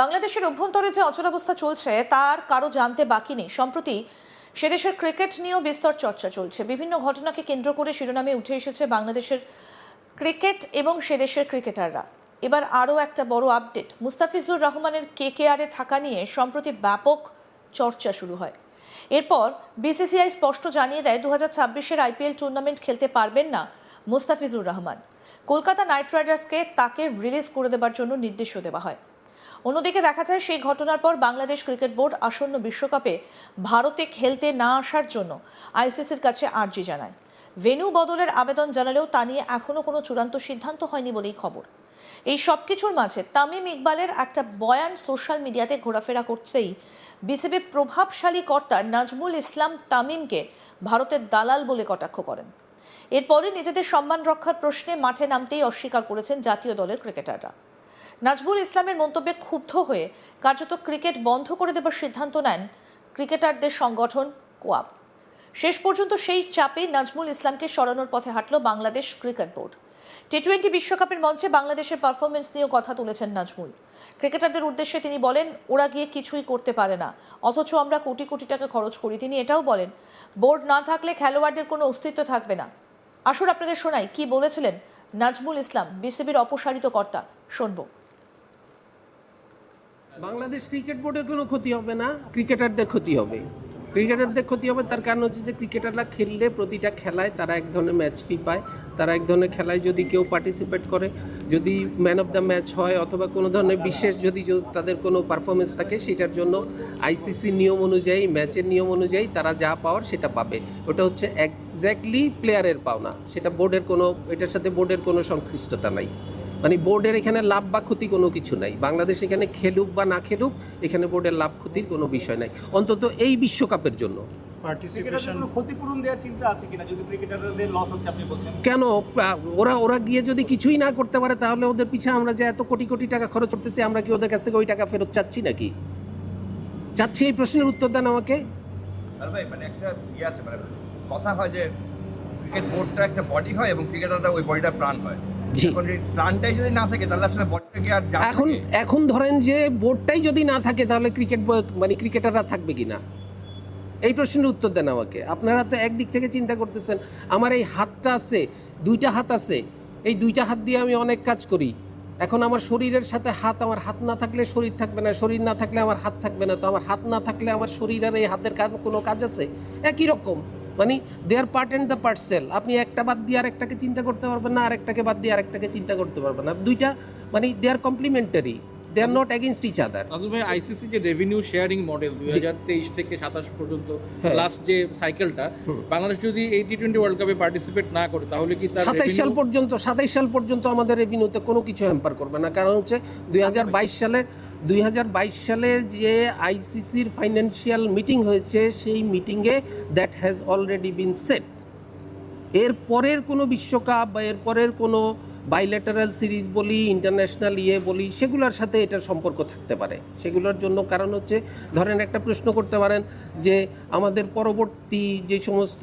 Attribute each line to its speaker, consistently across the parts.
Speaker 1: বাংলাদেশের অভ্যন্তরে যে অচলাবস্থা চলছে তার কারো জানতে বাকি নেই। সম্প্রতি সেদেশের ক্রিকেট নিয়েও বিস্তর চর্চা চলছে। বিভিন্ন ঘটনাকে কেন্দ্র করে শিরোনামে উঠে এসেছে বাংলাদেশের ক্রিকেট এবং সেদেশের ক্রিকেটাররা। এবার আরও একটা বড় আপডেট, মুস্তাফিজুর রহমানের কেকেআরে থাকা নিয়ে সম্প্রতি ব্যাপক চর্চা শুরু হয়। এরপর বিসিসিআই স্পষ্ট জানিয়ে দেয় 2026-এর আইপিএল টুর্নামেন্ট খেলতে পারবেন না মুস্তাফিজুর রহমান। কলকাতা নাইট রাইডার্সকে তাকে রিলিজ করে দেওয়ার জন্য নির্দেশও দেওয়া হয়। অন্যদিকে দেখা যায় সেই ঘটনার পর বাংলাদেশ ক্রিকেট বোর্ড আসন্ন বিশ্বকাপে ভারতে খেলতে না আসার জন্য আইসিসির কাছে আর্জি জানায়। ভেন্যু বদলের আবেদন জানালেও তা নিয়ে এখনও কোনো চূড়ান্ত সিদ্ধান্ত হয়নি বলেই খবর। এই সব কিছুর মাঝে তামিম ইকবালের একটা বয়ান সোশ্যাল মিডিয়াতে ঘোরাফেরা করতেই বিসিবির প্রভাবশালী কর্তা নাজমুল ইসলাম তামিমকে ভারতের দালাল বলে কটাক্ষ করেন। এরপরে নিজেদের সম্মান রক্ষার প্রশ্নে মাঠে নামতেই অস্বীকার করেছেন জাতীয় দলের ক্রিকেটাররা। নাজমুল ইসলামের মন্তব্যে ক্ষুব্ধ হয়ে কার্যত ক্রিকেট বন্ধ করে দেবার সিদ্ধান্ত নেন ক্রিকেটারদের সংগঠন কোয়াব। শেষ পর্যন্ত সেই চাপে নাজমুল ইসলামকে সরানোর পথে হাঁটল বাংলাদেশ ক্রিকেট বোর্ড। টি-20 বিশ্বকাপের মঞ্চে বাংলাদেশের পারফরমেন্স নিয়েও কথা তুলেছেন নাজমুল। ক্রিকেটারদের উদ্দেশ্যে তিনি বলেন, ওরা গিয়ে কিছুই করতে পারে না, অথচ আমরা কোটি কোটি টাকা খরচ করি। তিনি এটাও বলেন, বোর্ড না থাকলে খেলোয়াড়দের কোনো অস্তিত্ব থাকবে না। আসুন আপনাদের শোনাই কি বলেছিলেন নাজমুল ইসলাম, বিসিবির অপসারিত কর্তা। শুনবো।
Speaker 2: বাংলাদেশ ক্রিকেট বোর্ডের কোনো ক্ষতি হবে না, ক্রিকেটারদের ক্ষতি হবে। ক্রিকেটারদের ক্ষতি হবে তার কারণ হচ্ছে যে ক্রিকেটাররা খেললে প্রতিটা খেলায় তারা এক ধরনের ম্যাচ ফি পায়। তারা এক ধরনের খেলায় যদি কেউ পার্টিসিপেট করে, যদি ম্যান অফ দ্য ম্যাচ হয় অথবা কোনো ধরনের বিশেষ যদি তাদের কোনো পারফরমেন্স থাকে, সেটার জন্য আইসিসি নিয়ম অনুযায়ী, ম্যাচের নিয়ম অনুযায়ী তারা যা পাওয়ার সেটা পাবে। ওটা হচ্ছে একজ্যাক্টলি প্লেয়ারের পাওনা, সেটা বোর্ডের কোনো, এটার সাথে বোর্ডের কোনো সংশ্লিষ্টতা নাই। মানে বোর্ডের এখানে লাভ বা ক্ষতি কোনো কিছু নাই। বাংলাদেশ এখানে খেলুক বা না খেলুক, এখানে বোর্ডের লাভ ক্ষতির কোনো বিষয় নাই, অন্তত এই বিশ্বকাপের জন্য।
Speaker 3: ক্ষতিপূরণ দেওয়ার চিন্তা আছে কিনা, যদি ক্রিকেটারদের লস হচ্ছে আপনি বলছেন?
Speaker 2: কেন, ওরা গিয়ে যদি কিছুই না করতে পারে তাহলে ওদের পিছে আমরা যে এত কোটি কোটি টাকা খরচ করতেছি, আমরা কি ওদের কাছ থেকে ওই টাকা ফেরত চাচ্ছি নাকি? চাচ্ছি? এই প্রশ্নের উত্তর দেন আমাকে।
Speaker 4: আর ভাই মানে একটা আছে, মানে কথা হয় যে ক্রিকেট বোর্ডটা একটা বডি হয় এবং ক্রিকেটাররা ওই বডিটা প্রাণ হয়। প্রাণটাই যদি না থাকে তাহলে আসলে বডিটাকে আর
Speaker 2: এখন ধরেন যে বোর্ডটাই যদি না থাকে তাহলে মানে ক্রিকেটাররা থাকবে কিনা, এই প্রশ্নের উত্তর দেন আমাকে। আপনারা তো একদিক থেকে চিন্তা করতেছেন, আমার এই হাতটা আছে, দুইটা হাত আছে, এই দুইটা হাত দিয়ে আমি অনেক কাজ করি। এখন আমার শরীরের সাথে হাত, আমার হাত না থাকলে শরীর থাকবে না, শরীর না থাকলে আমার হাত থাকবে না। তো আমার হাত না থাকলে আমার শরীর আর এই হাতের কোনো কাজ আছে? একই রকম, মানে they R part and the parcel. আপনি একটা বাদ দিয়ে আরেকটাকে চিন্তা করতে পারবেন না, আরেকটাকে বাদ দিয়ে আরেকটাকে চিন্তা করতে পারবেন না। দুইটা মানে they are complementary, they are not against each other.
Speaker 5: Nazmul ভাই, আইসিসি যে রেভিনিউ শেয়ারিং মডেল 2023 থেকে 27 পর্যন্ত লাস্ট যে সাইকেলটা, বাংলাদেশ যদি এই টি-20 ওয়ার্ল্ড কাপে পার্টিসিপেট না করে তাহলে কি তার
Speaker 2: 27 সাল পর্যন্ত আমাদের রেভিনিউতে কোনো কিছু হ্যাম্পার করবে না। কারণ হচ্ছে 2022 সালের যে আইসিসির ফাইন্যান্সিয়াল মিটিং হয়েছে, সেই মিটিংয়ে that has already been set. এর পরের কোনো বিশ্বকাপ বা এর পরের কোনো বাইল্যাটারাল সিরিজ বলি, ইন্টারন্যাশনাল বলি, সেগুলোর সাথে এটার সম্পর্ক থাকতে পারে। সেগুলোর জন্য কারণ হচ্ছে, ধরেন একটা প্রশ্ন করতে পারেন যে আমাদের পরবর্তী যে সমস্ত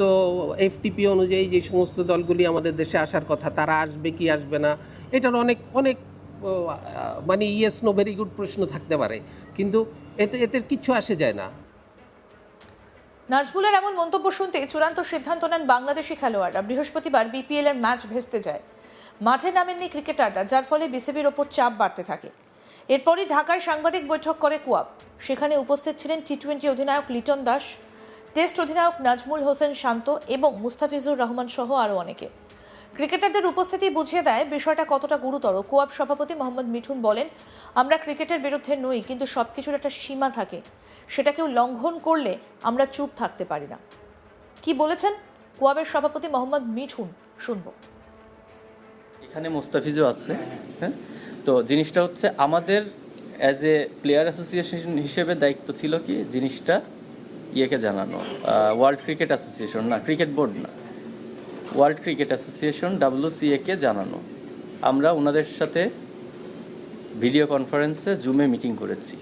Speaker 2: এফটিপি অনুযায়ী যে সমস্ত দলগুলি আমাদের দেশে আসার কথা, তারা আসবে কি আসবে না, এটার অনেক মানে ইয়েস নো ভেরি গুড প্রশ্ন থাকতে পারে, কিন্তু এতে কিচ্ছু আসে যায় না।
Speaker 1: নাজমুলের এমন মন্তব্য শুনতে চূড়ান্ত সিদ্ধান্ত নেন বাংলাদেশি খেলোয়াড়রা। বৃহস্পতিবার বিপিএল এর ম্যাচ ভেস্তে যায়, মাঠে নামেননি ক্রিকেটাররা, যার ফলে বিসিবির ওপর চাপ বাড়তে থাকে। এরপরই ঢাকায় সাংবাদিক বৈঠক করে কোয়াব। সেখানে উপস্থিত ছিলেন টি-20 অধিনায়ক লিটন দাস, টেস্ট অধিনায়ক নাজমুল হোসেন শান্ত এবং মুস্তাফিজুর রহমান সহ আরও অনেকে। ক্রিকেটারদের উপস্থিতি বুঝিয়ে দেয় বিষয়টা কতটা গুরুতর। কোয়াব সভাপতি মোহাম্মদ মিঠুন বলেন, আমরা ক্রিকেটের বিরুদ্ধে নই, কিন্তু সবকিছুর একটা সীমা থাকে, সেটা কেউ লঙ্ঘন করলে আমরা চুপ থাকতে পারি না। কি বলেছেন কোয়াবের সভাপতি মোহাম্মদ মিঠুন, শুনবো।
Speaker 6: এখানে মুস্তাফিজও আছে, হ্যাঁ। তো জিনিসটা হচ্ছে আমাদের অ্যাজ এ প্লেয়ার অ্যাসোসিয়েশন হিসেবে দায়িত্ব ছিল কি জিনিসটা ইয়েকে জানানো, ওয়ার্ল্ড ক্রিকেট অ্যাসোসিয়েশন না, ক্রিকেট বোর্ড না, ওয়ার্ল্ড ক্রিকেট অ্যাসোসিয়েশন WCA-কে জানানো। আমরা ওনাদের সাথে ভিডিও কনফারেন্সে জুমে মিটিং করেছি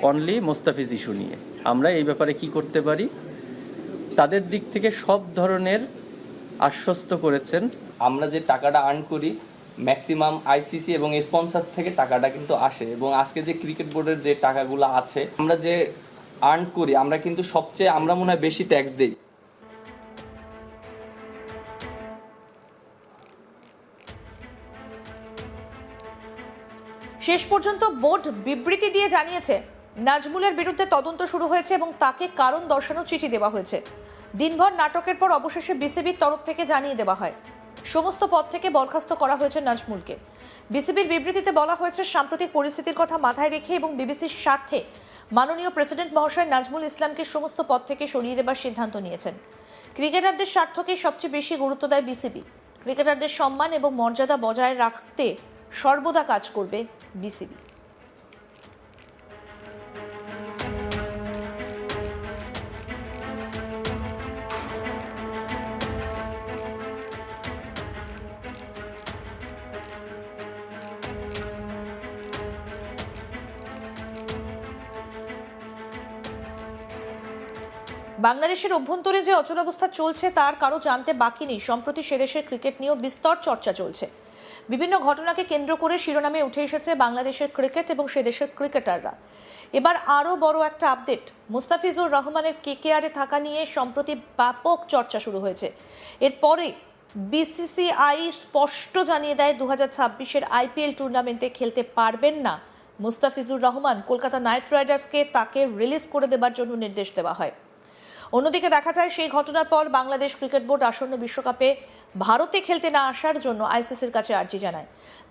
Speaker 6: অনলি মোস্তাফিজ ইস্যু নিয়ে। আমরা এই ব্যাপারে কি করতে পারি তাদের দিক থেকে সব ধরনের আশ্বস্ত করেছেন। আমরা যে টাকাটা আর্ন করি ম্যাক্সিমাম আইসিসি এবং স্পন্সর থেকে টাকাটা কিন্তু আসে, এবং আজকে যে ক্রিকেট বোর্ডের যে টাকাগুলো আছে, আমরা যে আর্ন করি, আমরা কিন্তু সবচেয়ে আমরা মনে হয় বেশি ট্যাক্স দিই।
Speaker 1: শেষ পর্যন্ত বোর্ড বিবৃতি দিয়ে জানিয়েছে নাজমুলের বিরুদ্ধে তদন্ত শুরু হয়েছে এবং তাকে কারণ দর্শানোর চিঠি দেওয়া হয়েছে। দিনভর নাটকের পর অবশেষে বিসিবির তরফ থেকে জানিয়ে দেওয়া হয় সমস্ত পদ থেকে বরখাস্ত করা হয়েছে নাজমুলকে। বিসিবির বিবৃতিতে বলা হয়েছে সাম্প্রতিক পরিস্থিতির কথা মাথায় রেখে এবং বিবিসির স্বার্থে মাননীয় প্রেসিডেন্ট মহাশয় নাজমুল ইসলামকে সমস্ত পদ থেকে সরিয়ে দেবার সিদ্ধান্ত নিয়েছেন। ক্রিকেটারদের স্বার্থকে সবচেয়ে বেশি গুরুত্ব দেয় বিসিবি। ক্রিকেটারদের সম্মান এবং মর্যাদা বজায় রাখতে সর্বদা কাজ করবে বিসিবি। বাংলাদেশের অভ্যন্তরে যে অচলাবস্থা চলছে তার কারো জানতে বাকি নেই। সম্প্রতি সেদেশের ক্রিকেট নিয়েও বিস্তর চর্চা চলছে। বিভিন্ন ঘটনাকে কেন্দ্র করে শিরোনামে উঠে এসেছে বাংলাদেশের ক্রিকেট এবং সেদেশের ক্রিকেটাররা। এবার আরও বড় একটা আপডেট, মুস্তাফিজুর রহমানের কেকেআরে থাকা নিয়ে সম্প্রতি ব্যাপক চর্চা শুরু হয়েছে। এরপরে বিসিসিআই স্পষ্ট জানিয়ে দেয় 2026-এর আইপিএল টুর্নামেন্টে খেলতে পারবেন না মুস্তাফিজুর রহমান। কলকাতা নাইট রাইডার্সকে তাকে রিলিজ করে দেবার জন্য নির্দেশ দেওয়া হয়। অন্যদিকে দেখা যায় সেই ঘটনার পর বাংলাদেশ ক্রিকেট বোর্ড আসন্ন বিশ্বকাপে ভারতে খেলতে না আসার জন্য আইসিসির কাছে আর্জি জানায়।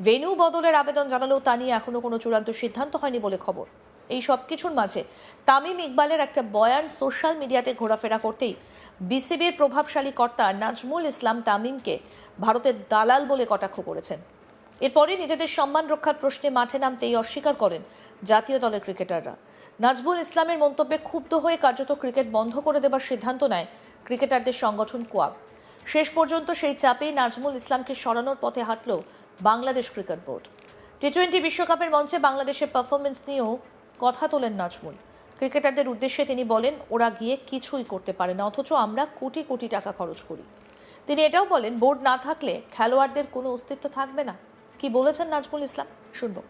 Speaker 1: ভেন্যু বদলের আবেদন জানালেও তা নিয়ে এখনো কোনো চূড়ান্ত সিদ্ধান্ত হয়নি বলে খবর। এই সব কিছুর মাঝে তামিম ইকবালের একটা বয়ান সোশ্যাল মিডিয়াতে ঘোরাফেরা করতেই বিসিবির প্রভাবশালী কর্তা নাজমুল ইসলাম তামিমকে ভারতের দালাল বলে কটাক্ষ করেছেন। এরপরে নিজেদের সম্মান রক্ষার প্রশ্নে মাঠে নামতেই অস্বীকার করেন জাতীয় দলের ক্রিকেটাররা। নাজমুল ইসলামের মন্তব্যে ক্ষুব্ধ হয়ে কার্যত ক্রিকেট বন্ধ করে দেবার সিদ্ধান্ত নেয় ক্রিকেটারদের সংগঠন কোয়াব। শেষ পর্যন্ত সেই চাপেই নাজমুল ইসলামকে সরানোর পথে হাঁটল বাংলাদেশ ক্রিকেট বোর্ড। টি-20 বিশ্বকাপের মঞ্চে বাংলাদেশের পারফরমেন্স নিয়েও কথা তোলেন নাজমুল। ক্রিকেটারদের উদ্দেশ্যে তিনি বলেন, ওরা গিয়ে কিছুই করতে পারে না, অথচ আমরা কোটি কোটি টাকা খরচ করি। তিনি এটাও বলেন, বোর্ড না থাকলে খেলোয়াড়দের কোনো অস্তিত্ব থাকবে না। কি বলেছেন নাজমুল ইসলাম, শুনবো।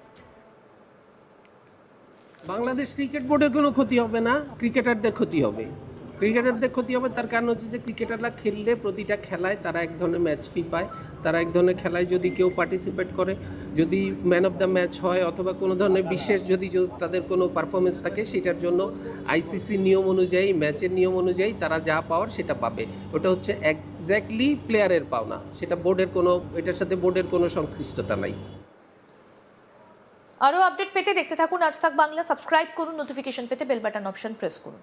Speaker 2: বাংলাদেশ ক্রিকেট বোর্ডের কোনো ক্ষতি হবে না, ক্রিকেটারদের ক্ষতি হবে। ক্রিকেটারদের ক্ষতি হবে তার কারণ হচ্ছে যে ক্রিকেটাররা খেললে প্রতিটা খেলায় তারা এক ধরনের ম্যাচ ফি পায়। তারা এক ধরনের খেলায় যদি কেউ পার্টিসিপেট করে, যদি ম্যান অফ দ্য ম্যাচ হয় অথবা কোনো ধরনের বিশেষ যদি তাদের কোনো পারফরমেন্স থাকে, সেটার জন্য আইসিসি নিয়ম অনুযায়ী, ম্যাচের নিয়ম অনুযায়ী তারা যা পাওয়ার সেটা পাবে। ওটা হচ্ছে এক্স্যাক্টলি প্লেয়ারের পাওনা, সেটা বোর্ডের কোনো, এটার সাথে বোর্ডের কোনো সংশ্লিষ্টতা নাই।
Speaker 1: আরও আপডেট পেতে দেখতে থাকুন আজ তাক বাংলা। সাবস্ক্রাইব করুন, নোটিফিকেশন পেতে বেল বাটন অপশন প্রেস করুন।